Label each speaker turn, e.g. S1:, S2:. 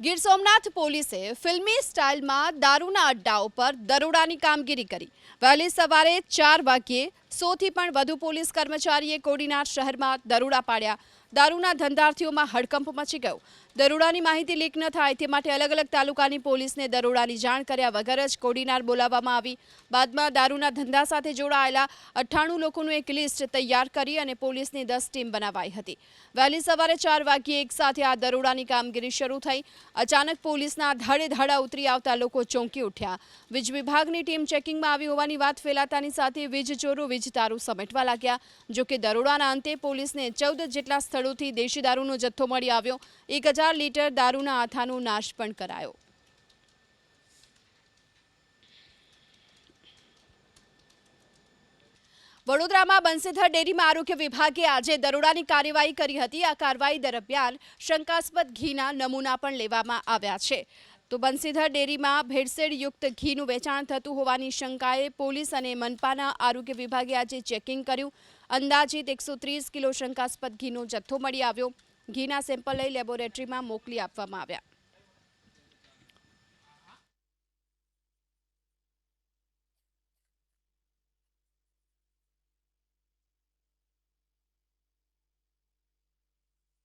S1: ગીર સોમનાથ પોલીસે ફિલ્મી સ્ટાઇલમાં દારૂના અડ્ડાઓ પર દરોડાની કામગીરી કરી। વહેલી સવારે 4 વાગ્યે 100થી પણ વધુ પોલીસ કર્મચારીએ કોડીનાર શહેરમાં દરોડા પાડ્યા। દારૂના ધંધાર્થીઓમાં હડકંપ મચી ગયો। દરોડાની માહિતી લીક ન થાય તે માટે અલગ અલગ તાલુકાની પોલીસને દરોડાની જાણ કર્યા વગર જ કોડીનાર બોલાવવામાં આવી। બાદમાં દારૂના ધંધા સાથે જોડાયેલા 98 લોકોનું એક લિસ્ટ તૈયાર કરી અને પોલીસની 10 ટીમ બનાવાઈ હતી। વહેલી સવારે 4 વાગ્યે એક સાથે આ દરોડાની કામગીરી શરૂ થઈ। અચાનક પોલીસના ધડે ધડા ઉતરી આવતા લોકો ચોંકી ઉઠ્યા। વીજ વિભાગની ટીમ ચેકિંગમાં આવી હોવાની વાત ફેલાતાની સાથે વીજ ચોરો વીજ તારું સમેટવા લાગ્યા। જોકે દરોડાના અંતે પોલીસને 14 જેટલા સ્થળોથી દેશી દારૂનો જથ્થો મળી આવ્યો। 1000 લીટર દારૂના આથાનો નાશ પણ કરાયો। વડોદરામાં બંસીધર ડેરીમાં આરોગ્ય વિભાગે આજે દરોડાની કાર્યવાહી કરી હતી। આ કાર્યવાહી દરમિયાન શંકાસ્પદ ઘીના નમૂના પણ લેવામાં આવ્યા છે। તો બંસીધર ડેરીમાં ભેળસેળયુક્ત ઘીનું વેચાણ થતું હોવાની શંકાએ પોલીસ અને મનપાના આરોગ્ય વિભાગે આજે ચેકિંગ કર્યું। અંદાજિત 130 કિલો શંકાસ્પદ ઘીનો જથ્થો મળી આવ્યો। ઘીના સેમ્પલ લઈ લેબોરેટરીમાં મોકલી આપવામાં આવ્યા।